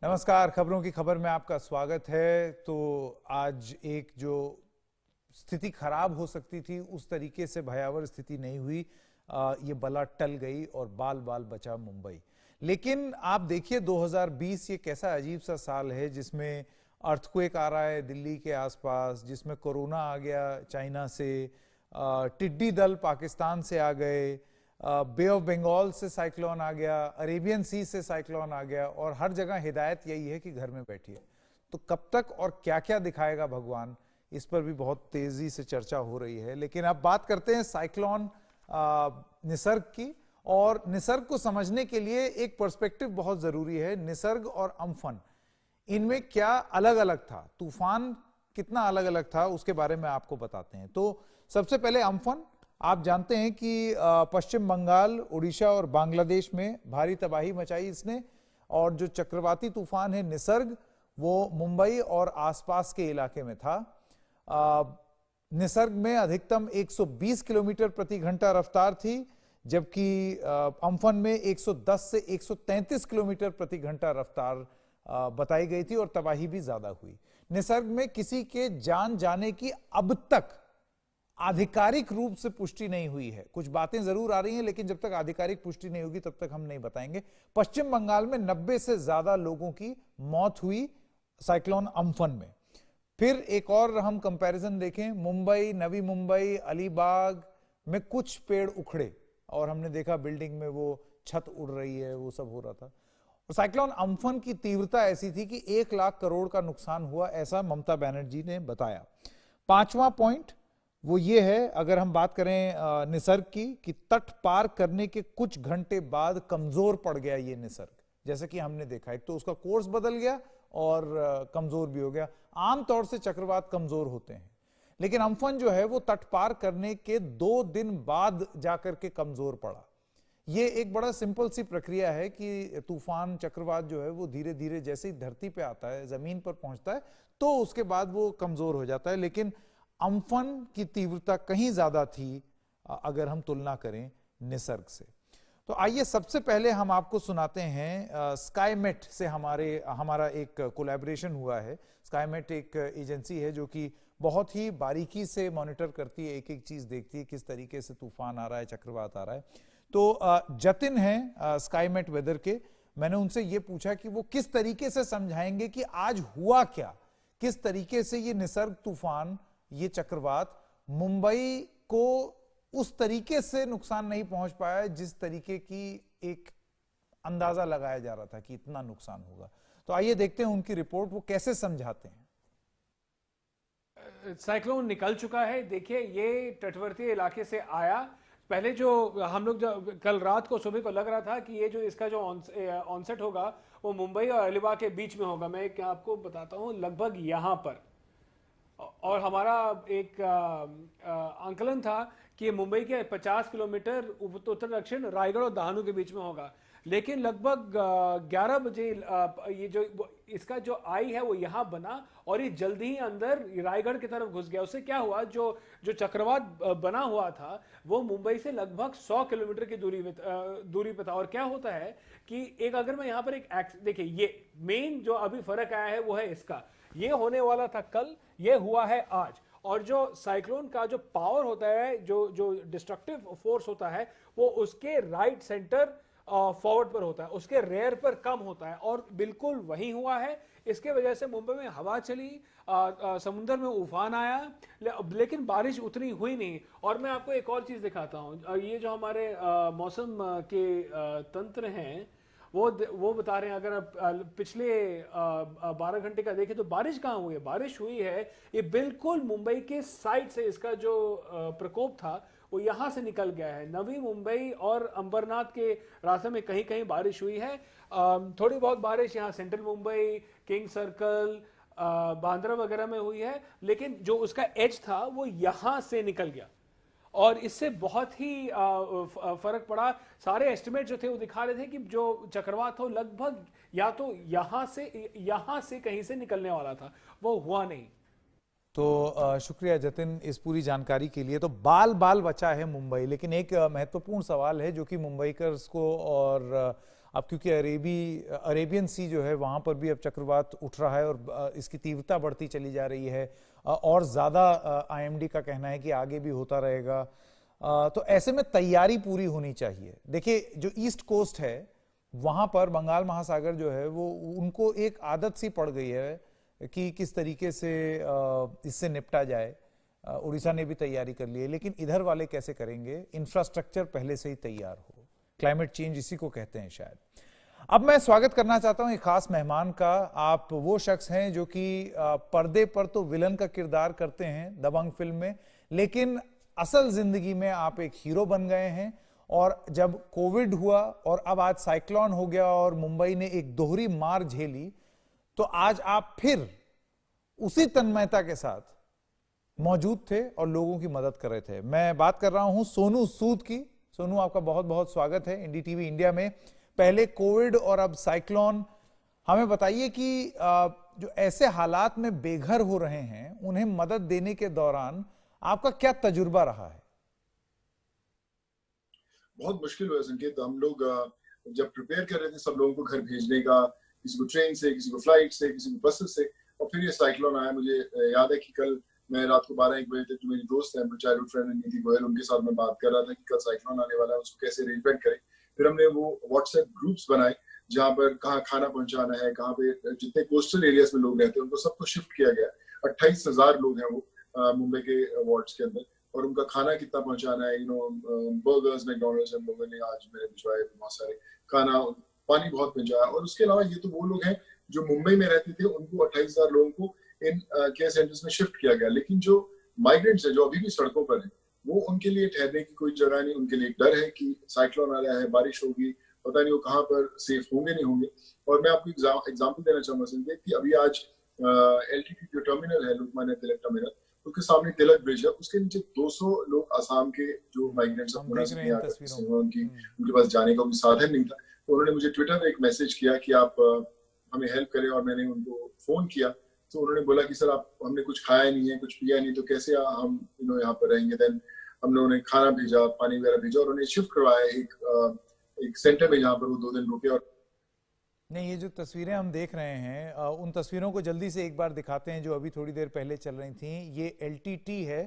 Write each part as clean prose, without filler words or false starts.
नमस्कार, खबरों की खबर में आपका स्वागत है। तो आज एक जो स्थिति खराब हो सकती थी उस तरीके से भयावह स्थिति नहीं हुई। ये बला टल गई और बाल बाल बचा मुंबई। लेकिन आप देखिए 2020 ये कैसा अजीब सा साल है जिसमें अर्थक्वेक आ रहा है दिल्ली के आसपास, जिसमें कोरोना आ गया चाइना से, टिड्डी दल पाकिस्तान से आ गए, बे ऑफ बंगाल से साइक्लोन आ गया, अरेबियन सी से साइक्लोन आ गया और हर जगह हिदायत यही है कि घर में बैठिए। तो कब तक और क्या क्या दिखाएगा भगवान, इस पर भी बहुत तेजी से चर्चा हो रही है। लेकिन अब बात करते हैं साइक्लोन निसर्ग की, और निसर्ग को समझने के लिए एक पर्सपेक्टिव बहुत जरूरी है। निसर्ग और अम्फन, इनमें क्या अलग अलग था, तूफान कितना अलग अलग था, उसके बारे में आपको बताते हैं। तो सबसे पहले अम्फन, आप जानते हैं कि पश्चिम बंगाल, उड़ीसा और बांग्लादेश में भारी तबाही मचाई इसने, और जो चक्रवाती तूफान है निसर्ग, वो मुंबई और आसपास के इलाके में था। निसर्ग में अधिकतम 120 किलोमीटर प्रति घंटा रफ्तार थी, जबकि अम्फन में 110 से 133 किलोमीटर प्रति घंटा रफ्तार बताई गई थी और तबाही भी ज्यादा हुई। निसर्ग में किसी के जान जाने की अब तक आधिकारिक रूप से पुष्टि नहीं हुई है। कुछ बातें जरूर आ रही हैं, लेकिन जब तक आधिकारिक पुष्टि नहीं होगी तब तक हम नहीं बताएंगे। पश्चिम बंगाल में 90 से ज्यादा लोगों की मौत हुई साइक्लोन अम्फन में। फिर एक और हम कंपैरिजन देखें, मुंबई, नवी मुंबई, अलीबाग में कुछ पेड़ उखड़े और हमने देखा बिल्डिंग में वो छत उड़ रही है, वो सब हो रहा था। और साइक्लोन अम्फन की तीव्रता ऐसी थी कि 1 लाख करोड़ का नुकसान हुआ, ऐसा ममता बनर्जी ने बताया। पांचवा पॉइंट वो ये है, अगर हम बात करें निसर्ग की, कि तट पार करने के कुछ घंटे बाद कमजोर पड़ गया ये निसर्ग। जैसे कि हमने देखा, एक तो उसका कोर्स बदल गया और कमजोर भी हो गया। आमतौर से चक्रवात कमजोर होते हैं, लेकिन अम्फन जो है वो तट पार करने के 2 दिन बाद जाकर के कमजोर पड़ा। ये एक बड़ा सिंपल सी प्रक्रिया है कि तूफान, चक्रवात जो है वो धीरे धीरे जैसे ही धरती पे आता है, जमीन पर पहुंचता है, तो उसके बाद वो कमजोर हो जाता है। लेकिन अम्फन की तीव्रता कहीं ज्यादा थी अगर हम तुलना करें निसर्ग से। तो आइए सबसे पहले हम आपको सुनाते हैं, स्काईमेट से हमारा एक कोलैबोरेशन हुआ है। स्काईमेट एक एजेंसी है जो कि बहुत ही बारीकी से मॉनिटर करती है, एक एक चीज देखती है किस तरीके से तूफान आ रहा है, चक्रवात आ रहा है। तो जतिन है स्काईमेट वेदर के, मैंने उनसे ये पूछा कि वो किस तरीके से समझाएंगे कि आज हुआ क्या, किस तरीके से ये निसर्ग तूफान, ये चक्रवात मुंबई को उस तरीके से नुकसान नहीं पहुंच पाया जिस तरीके की एक अंदाजा लगाया जा रहा था कि इतना नुकसान होगा। तो आइए देखते हैं उनकी रिपोर्ट, वो कैसे समझाते हैं। साइक्लोन निकल चुका है। देखिए, ये तटवर्ती इलाके से आया। पहले जो हम लोग कल रात को, सुबह को लग रहा था कि ये जो इसका जो ऑनसेट होगा वो मुंबई और अलीबाग के बीच में होगा। मैं आपको बताता हूँ, लगभग यहाँ पर, और हमारा एक आंकलन था कि मुंबई के 50 किलोमीटर उत्तर दक्षिण रायगढ़ और दहानू के बीच में होगा। लेकिन लगभग 11 बजे ये जो इसका जो आई है वो यहाँ बना और ये जल्दी ही अंदर रायगढ़ की तरफ घुस गया। उससे क्या हुआ, जो चक्रवात बना हुआ था वो मुंबई से लगभग 100 किलोमीटर की दूरी पे था। और क्या होता है कि एक, अगर मैं यहाँ पर एक देखिए, ये मेन जो अभी फर्क आया है वो है इसका, ये होने वाला था कल, ये हुआ है आज। और जो साइक्लोन का जो पावर होता है, जो डिस्ट्रक्टिव फोर्स होता है, वो उसके राइट सेंटर फॉरवर्ड पर होता है, उसके रेयर पर कम होता है, और बिल्कुल वही हुआ है। इसके वजह से मुंबई में हवा चली, समुद्र में उफान आया, लेकिन बारिश उतनी हुई नहीं। और मैं आपको एक और चीज दिखाता हूं, ये जो हमारे मौसम के तंत्र हैं वो बता रहे हैं, अगर आप पिछले 12 घंटे का देखें तो बारिश कहाँ हुई है। बारिश हुई है ये बिल्कुल मुंबई के साइड से, इसका जो प्रकोप था वो यहां से निकल गया है। नवी मुंबई और अंबरनाथ के रास्ते में कहीं कहीं बारिश हुई है। थोड़ी बहुत बारिश यहाँ central Mumbai, king circle, Bandra वगैरह में हुई है, लेकिन जो उसका एज था वो यहां से निकल गया और इससे बहुत ही फर्क पड़ा। सारे एस्टिमेट जो थे वो दिखा रहे थे कि जो चक्रवात हो लगभग या तो यहां से कहीं से निकलने वाला था, वो हुआ नहीं। तो शुक्रिया जतिन इस पूरी जानकारी के लिए। तो बाल बाल बचा है मुंबई, लेकिन एक महत्वपूर्ण सवाल है जो कि मुंबईकर्स को और अब क्योंकि अरेबियन सी जो है वहाँ पर भी अब चक्रवात उठ रहा है और इसकी तीव्रता बढ़ती चली जा रही है, और ज़्यादा आईएमडी का कहना है कि आगे भी होता रहेगा। तो ऐसे में तैयारी पूरी होनी चाहिए। देखिए, जो ईस्ट कोस्ट है वहाँ पर बंगाल महासागर जो है वो उनको एक आदत सी पड़ गई है कि किस तरीके से इससे निपटा जाए। उड़ीसा ने भी तैयारी कर ली है, लेकिन इधर वाले कैसे करेंगे? इंफ्रास्ट्रक्चर पहले से ही तैयार हो। क्लाइमेट चेंज इसी को कहते हैं शायद। अब मैं स्वागत करना चाहता हूं एक खास मेहमान का। आप वो शख्स हैं जो कि पर्दे पर तो विलन का किरदार करते हैं दबंग फिल्म में, लेकिन असल जिंदगी में आप एक हीरो बन गए हैं। और जब कोविड हुआ और अब आज साइक्लोन हो गया और मुंबई ने एक दोहरी मार झेली, तो आज आप फिर उसी तन्मयता के साथ मौजूद थे और लोगों की मदद कर रहे थे। मैं बात कर रहा हूं सोनू सूद की। सोनू, आपका बहुत बहुत स्वागत है एनडीटीवी इंडिया में। पहले कोविड और अब साइक्लोन, हमें बताइए कि जो ऐसे हालात में बेघर हो रहे हैं उन्हें मदद देने के दौरान आपका क्या तजुर्बा रहा है? बहुत मुश्किल हुआ संकेत। हम लोग जब प्रिपेयर कर रहे थे सब लोगों को घर भेजने का, किसी को ट्रेन से, किसी को फ्लाइट से, किसी को बसेस से, और फिर ये साइक्लोन आया। मुझे याद है कि कल मैं रात को 12-1 बजे तक जो मेरी दोस्त है, चाइल्डहुड फ्रेंड नीति गोयल, उनके साथ मैं बात कर रहा था कि कल साइक्लोन आने वाला है, उसको कैसे अरेंजमेंट करें। फिर हमने वो व्हाट्सएप ग्रुप्स बनाए जहाँ पर कहाँ खाना पहुंचाना है, कहाँ पे जितने कोस्टल एरियाज में लोग रहते हैं उनको सबको शिफ्ट किया गया। 28,000 लोग हैं वो मुंबई के वार्ड्स के अंदर, और उनका खाना कितना पहुंचाना है, बर्गर्स, मैकडॉनल्ड्स हम लोगों ने आज मेरे भिजवाए बहुत सारे खाना, पानी बहुत पहुंचाया। और उसके अलावा ये तो वो लोग हैं जो मुंबई में रहते थे, उनको 28,000 लोगों को इन केयर सेंटर्स में शिफ्ट किया गया। लेकिन जो माइग्रेंट्स है जो अभी भी सड़कों पर है, वो उनके लिए ठहरने की कोई जगह नहीं। उनके लिए एक डर है कि साइक्लोन आ रहा है, बारिश होगी, पता नहीं वो कहाँ पर सेफ होंगे नहीं होंगे। और मैं आपको एग्जाम्पल देना चाहूंगा संजय कि अभी आज एलटीटी जो टर्मिनल है, लोकमान्य तिलक टर्मिनल, उसके सामने तिलक ब्रिज है, उसके नीचे 200 लोग असम के जो माइग्रेंट्स उनके पास जाने का कोई साधन नहीं था। तो उन्होंने मुझे ट्विटर पे एक मैसेज किया कि आप हमें हेल्प करें, और मैंने उनको फोन किया। तो उन्होंने बोला कि सर आप, हमने कुछ खाया नहीं है, कुछ पिया नहीं, तो कैसे हम यहाँ पर रहेंगे। देन हमने उन्हें खाना भेजा, पानी वगैरह भेजा, और उन्हें शिफ्ट करवाया एक सेंटर में जहाँ पर वो 2 दिन रुके। और नहीं, ये जो तस्वीरें हम देख रहे हैं उन तस्वीरों को जल्दी से एक बार दिखाते हैं जो अभी थोड़ी देर पहले चल रही थी। ये एलटीटी है,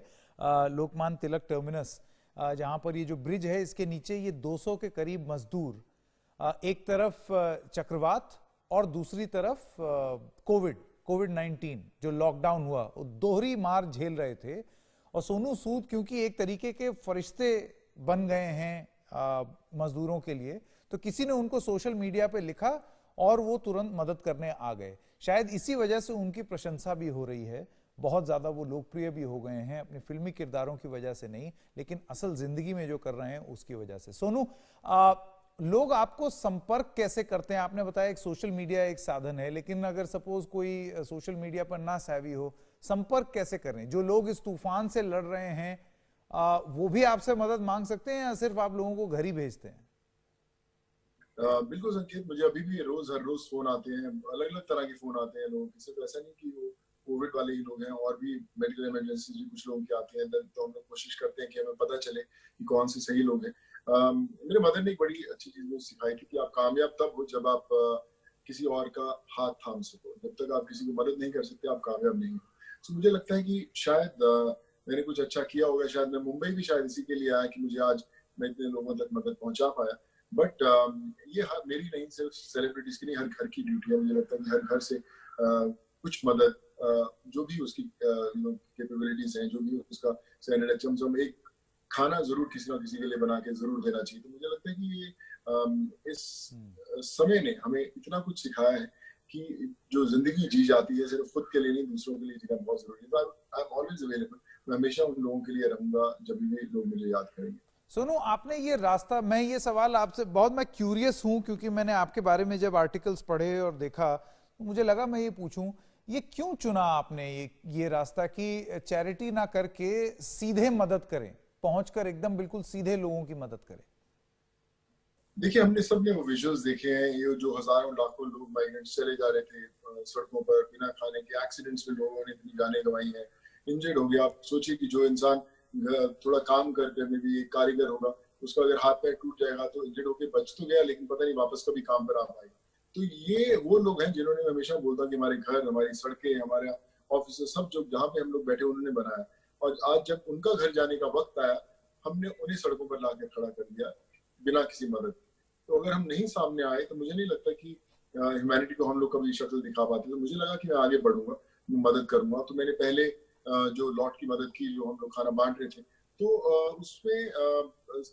लोकमान्य तिलक टर्मिनस, जहाँ पर ये जो ब्रिज है इसके नीचे ये 200 के करीब मजदूर, एक तरफ चक्रवात और दूसरी तरफ कोविड-19 जो लॉकडाउन हुआ, वो दोहरी मार झेल रहे थे। और सोनू सूद क्योंकि एक तरीके के फरिश्ते बन गए हैं मजदूरों के लिए, तो किसी ने उनको सोशल मीडिया पे लिखा और वो तुरंत मदद करने आ गए। शायद इसी वजह से उनकी प्रशंसा भी हो रही है, बहुत ज्यादा वो लोकप्रिय भी हो गए हैं, अपने फिल्मी किरदारों की वजह से नहीं, लेकिन असल जिंदगी में जो कर रहे हैं उसकी वजह से। सोनू, लोग आपको संपर्क कैसे करते हैं? आपने बताया एक सोशल मीडिया एक साधन है, लेकिन अगर सपोज कोई सोशल मीडिया पर ना savvy हो, संपर्क कैसे करें? जो लोग इस तूफान से लड़ रहे हैं वो भी आपसे मदद मांग सकते हैं या सिर्फ आप लोगों को घर ही भेजते हैं? बिल्कुल संकेत, मुझे अभी भी हर रोज फोन आते हैं, अलग अलग तरह के फोन आते हैं लोगों के। सिर्फ ऐसा नहीं कि वो कोविड वाले ही लोग हैं, और भी मेडिकल इमरजेंसी भी कुछ लोगों की आती हैं। तो हम लोग कोशिश करते हैं कि हमें पता चले कि कौन से सही लोग हैं। मेरे मदर ने एक बड़ी अच्छी चीज मुझे सिखाई थी कि आप कामयाब तब हो जब आप किसी और का हाथ थाम सको। जब तक आप किसी को मदद नहीं कर सकते, आप कामयाब नहीं हो। तो मुझे लगता है कि शायद मैंने कुछ अच्छा किया होगा। शायद मैं मुंबई भी शायद इसी के लिए आया कि मुझे आज मैं इतने लोगों तक मदद पहुंचा पाया। बट ये मेरी नहीं, सिर्फ सेलिब्रिटीज की नहीं, हर घर की ड्यूटी है। मुझे लगता है कि हर घर से कुछ मदद, जो भी उसकी कैपेबिलिटीज हैं, जो भी उसका स्टैंडर्ड है, चमचम एक खाना जरूर किसी ना किसी के लिए बना के जरूर देना चाहिए। तो मुझे लगता है कि ये इस समय ने हमें इतना कुछ सिखाया है कि जो जिंदगी जी जाती है सिर्फ खुद के लिए नहीं, दूसरों के लिए जीना बहुत जरूरी है। I am always available. मैं हमेशा उन लोगों के लिए रहूंगा जब भी लोग मुझे याद करेंगे। सोनू, आपने ये रास्ता, मैं ये सवाल आपसे बहुत, मैं क्यूरियस हूं क्योंकि मैंने आपके बारे में जब आर्टिकल्स पढ़े और देखा तो मुझे लगा मैं ये पूछूं, ये क्यों चुना आपने ये रास्ता कि चैरिटी ना करके सीधे मदद करें, पहुंचकर एकदम बिल्कुल सीधे लोगों की मदद करें? देखिए, हमने सबने वो विजुअल्स देखे हैं, ये जो हजारों लाखों लोग माइग्रेंट्स चले जा रहे थे सड़कों पर बिना खाने के, एक्सीडेंट्स में लोगों ने इतनी जानें गंवाई हैं, इंजर्ड हो गया। आप सोचिए कि जो इंसान थोड़ा काम करते में भी एक कारीगर होगा, उसका अगर हाथ पैर टूट जाएगा तो इंजर्ड होकर बच तो गया, लेकिन पता नहीं वापस कभी काम पर आ पाएगा। तो ये वो लोग हैं जिन्होंने, मैं हमेशा बोलता हूँ कि हमारे घर, हमारी सड़कें, हमारे ऑफिस, सब जो जहाँ पे हम लोग बैठे उन्होंने बनाया, और आज जब उनका घर जाने का वक्त आया, हमने उन्हें सड़कों पर लाकर खड़ा कर दिया बिना किसी मदद। तो अगर हम नहीं सामने आए तो मुझे नहीं लगता कि ह्यूमैनिटी को हम लोग कभी शक्ल दिखा पाते। तो मुझे लगा कि मैं आगे बढ़ूंगा, मदद करूंगा। तो मैंने पहले जो लॉट की मदद की, जो हम लोग खाना बांट रहे थे, तो उसमें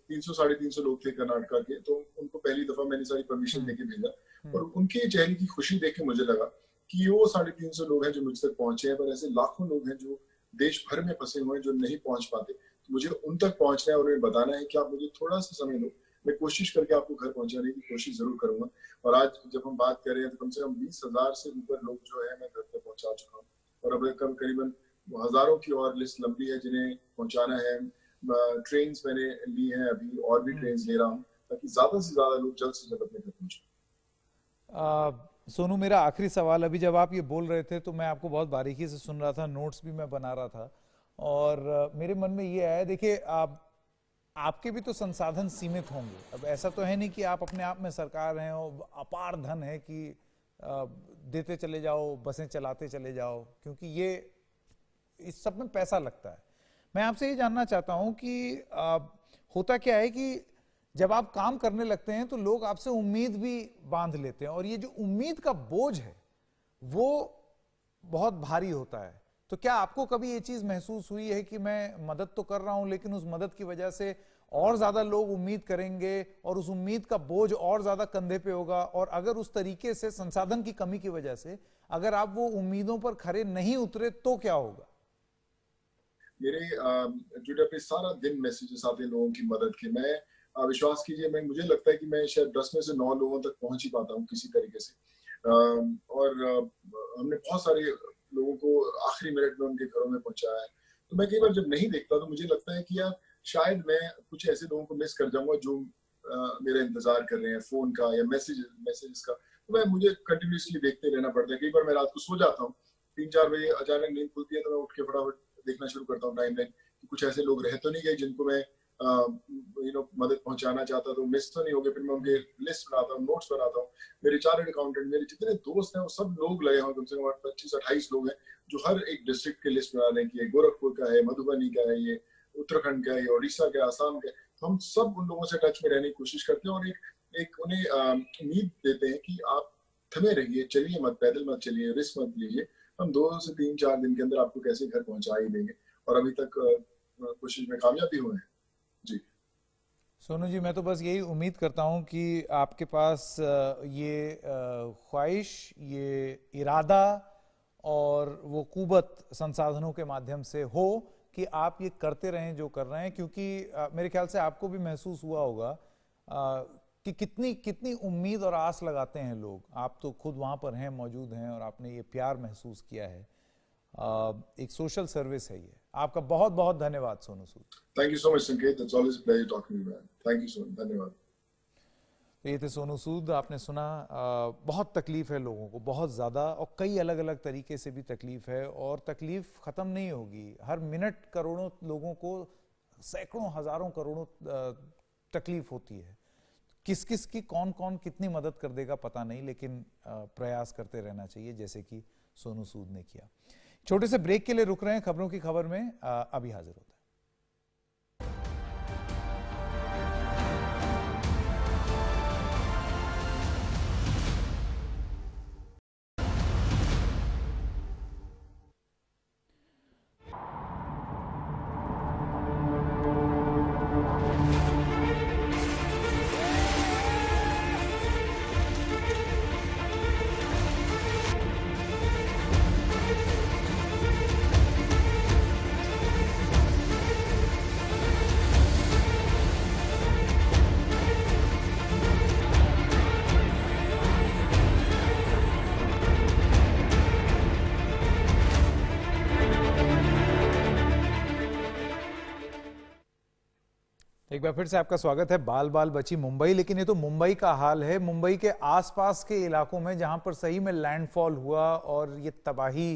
300-350 लोग थे कर्नाटका के, तो उनको पहली दफा मैंने सारी परमिशन देके भेजा, और उनके चेहरे की खुशी देख के मुझे लगा कि वो 350 लोग हैं जो मुझ तक पहुंचे हैं, पर ऐसे लाखों लोग हैं जो देश भर में फंसे हुए हैं, जो नहीं पहुंच पाते। तो मुझे उन तक पहुंचना है और उन्हें बताना है कि आप मुझे थोड़ा सा समय दो, मैं कोशिश करके आपको घर पहुंचाने की कोशिश जरूर करूंगा। और आज जब हम बात कर रहे हैं तो कम से कम 20,000 से ऊपर लोग जो है मैं घर तक पहुंचा चुका हूँ, और अब करीबन हजारों की और लिस्ट लंबी है जिन्हें पहुंचाना है। ट्रेन मैंने ली है, अभी और भी ट्रेन ले रहा हूँ, ताकि ज्यादा से ज्यादा लोग जल्द से जल्द अपने घर पहुंचे। सोनू, मेरा आखिरी सवाल, अभी जब आप ये बोल रहे थे तो मैं आपको बहुत बारीकी से सुन रहा था, नोट्स भी मैं बना रहा था, और मेरे मन में ये आया, देखिए आपके भी तो संसाधन सीमित होंगे। अब ऐसा तो है नहीं कि आप अपने आप में सरकार हैं और अपार धन है कि देते चले जाओ, बसें चलाते चले जाओ, क्योंकि ये इस सब में पैसा लगता है। मैं आपसे ये जानना चाहता हूं कि होता क्या है कि जब आप काम करने लगते हैं तो लोग आपसे उम्मीद भी बांध लेते हैं, और ये जो उम्मीद का बोझ है वो बहुत भारी होता है। तो क्या आपको कभी ये चीज महसूस हुई है कि मैं मदद तो कर रहा हूं, लेकिन उस मदद की वजह से और ज्यादा लोग उम्मीद करेंगे और उस उम्मीद का बोझ और ज्यादा कंधे पे होगा, और अगर उस तरीके से संसाधन की कमी की वजह से अगर आप वो उम्मीदों पर खरे नहीं उतरे तो क्या होगा? मेरे ट्विटर पे सारा दिन मैसेजेस आते हैं लोगों की मदद के। मैं विश्वास कीजिए, मैं मुझे लगता है कि मैं शायद 10 में से 9 लोगों तक पहुंच ही पाता हूं किसी तरीके से। और हमने बहुत सारे लोगों को आखिरी मिनट में उनके घरों में पहुंचाया है। तो मैं कई बार जब नहीं देखता तो मुझे लगता है कि यार शायद मैं कुछ ऐसे लोगों को मिस कर जाऊंगा जो मेरा इंतजार कर रहे हैं, फोन का या मैसेजेस का। तो मुझे कंटिन्यूसली देखते रहना पड़ता है। कई बार मैं रात को सो जाता हूँ, 3-4 बजे अचानक नींद खुलती है, तो मैं उठ के फटाफट देखना शुरू करता हूँ टाइमलाइन कि कुछ ऐसे लोग रह तो नहीं गए जिनको मैं मदद पहुंचाना चाहता, तो मिस तो नहीं हो गए। फिर मैं उनके लिस्ट बनाता हूँ, नोट्स बनाता हूँ। मेरे चार्टर्ड अकाउंटेंट, मेरे जितने दोस्त हैं, वो सब लोग लगे हैं, कम से कम 25-28 लोग हैं जो हर एक डिस्ट्रिक्ट के लिस्ट बना रहे हैं कि ये गोरखपुर का है, मधुबनी का है, ये उत्तराखंड का है, ये उड़ीसा का, आसाम का है। तो हम सब उन लोगों से टच में रहने की कोशिश करते हैं और एक उन्हें उम्मीद देते हैं कि आप थमे रहिए, चलिए मत, पैदल मत चलिए, रिस्क मत लीजिए, हम 2 से 3-4 दिन के अंदर आपको कैसे घर पहुंचा ही देंगे। और अभी तक कोशिश में कामयाब भी हुए हैं जी। सोनू जी, मैं तो बस यही उम्मीद करता हूं कि आपके पास ये ख्वाहिश, ये इरादा और वो कुवत संसाधनों के माध्यम से हो कि आप ये करते रहें जो कर रहे हैं, क्योंकि मेरे ख्याल से आपको भी महसूस हुआ होगा कि कितनी उम्मीद और आस लगाते हैं लोग। आप तो खुद वहां पर हैं, मौजूद हैं, और आपने ये प्यार महसूस किया है। एक सोशल सर्विस है ये। आपका बहुत बहुत धन्यवाद Sonu Sood. Thank you so much Sanket, it's always a pleasure talking to you man. Thank you so much, धन्यवाद। तो ये थे सोनू सूद, आपने सुना। बहुत तकलीफ है लोगों को, बहुत ज़्यादा, और कई अलग अलग तरीके से भी तकलीफ है, और तकलीफ ख़त्म नहीं होगी। हर मिनट करोड़ों लोगों को, सैकड़ों हज़ारों करोड़ों तकलीफ होती है। किस किस की कौन कौन कितनी मदद कर देगा पता नहीं, लेकिन प्रयास करते रहना चाहिए, जैसे कि सोनू सूद ने किया। छोटे से ब्रेक के लिए रुक रहे हैं, खबरों की खबर में अभी हाजिर होता है। एक बार फिर से आपका स्वागत है। बाल बाल बची मुंबई, लेकिन ये तो मुंबई का हाल है। मुंबई के आसपास के इलाकों में जहां पर सही में लैंडफॉल हुआ और ये तबाही,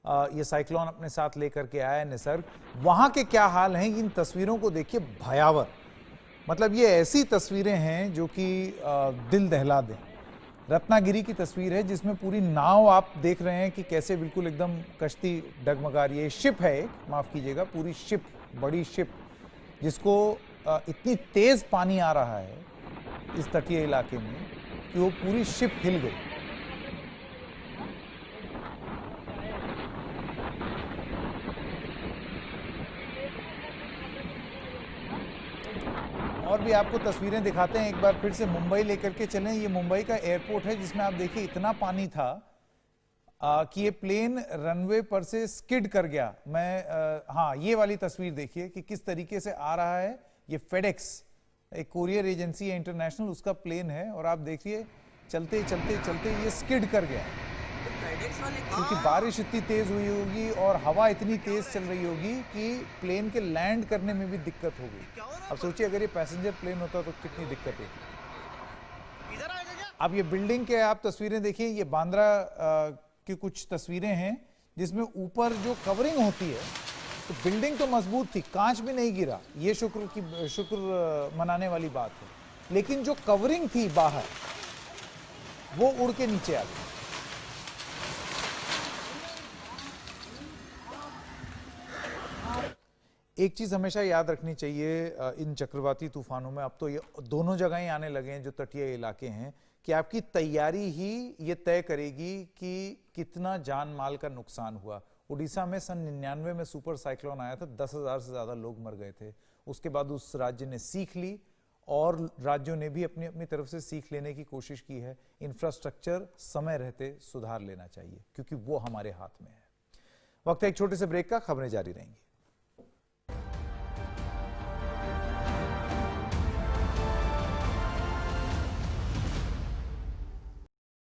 ये साइक्लोन अपने साथ लेकर के आया निसर्ग, वहां के क्या हाल हैं इन तस्वीरों को देखिए। भयावह मतलब ये ऐसी तस्वीरें हैं जो कि दिल दहला दें। रत्नागिरी की तस्वीर है जिसमें पूरी नाव आप देख रहे हैं कि कैसे बिल्कुल एकदम कश्ती डगमगा रही है। शिप है एक, माफ कीजिएगा, पूरी शिप, बड़ी शिप, जिसको इतनी तेज पानी आ रहा है इस तटीय इलाके में कि वो पूरी शिप हिल गई। और भी आपको तस्वीरें दिखाते हैं, एक बार फिर से मुंबई लेकर के चलें। ये मुंबई का एयरपोर्ट है जिसमें आप देखिए इतना पानी था कि ये प्लेन रनवे पर से स्किड कर गया। हाँ, ये वाली तस्वीर देखिए कि किस तरीके से आ रहा है। ये फेडेक्स, एक कोरियर एजेंसी है इंटरनेशनल, उसका प्लेन है, और आप देखिए चलते चलते चलते ये स्किड कर गया क्योंकि बारिश इतनी तेज हुई होगी और हवा इतनी तेज चल रही होगी कि प्लेन के लैंड करने में भी दिक्कत होगी। अब सोचिए अगर ये पैसेंजर प्लेन होता तो कितनी दिक्कत होती। अब ये बिल्डिंग के आप तस्वीरें देखिए, ये बांद्रा की कुछ तस्वीरें हैं जिसमें ऊपर जो कवरिंग होती है, तो बिल्डिंग तो मजबूत थी, कांच भी नहीं गिरा, ये शुक्र मनाने वाली बात है, लेकिन जो कवरिंग थी बाहर वो उड़ के नीचे आ गई। एक चीज हमेशा याद रखनी चाहिए इन चक्रवाती तूफानों में, अब तो ये दोनों जगह ही आने लगे हैं जो तटीय इलाके हैं, कि आपकी तैयारी ही ये तय करेगी कि कितना जान माल का नुकसान हुआ। उड़ीसा में सन 99 में सुपर साइक्लोन आया था, 10,000 से ज्यादा लोग मर गए थे। उसके बाद उस राज्य ने सीख ली और राज्यों ने भी अपनी अपनी तरफ से सीख लेने की कोशिश की है। इंफ्रास्ट्रक्चर समय रहते सुधार लेना चाहिए क्योंकि वो हमारे हाथ में है। वक्त है एक छोटे से ब्रेक का, खबरें जारी रहेंगी।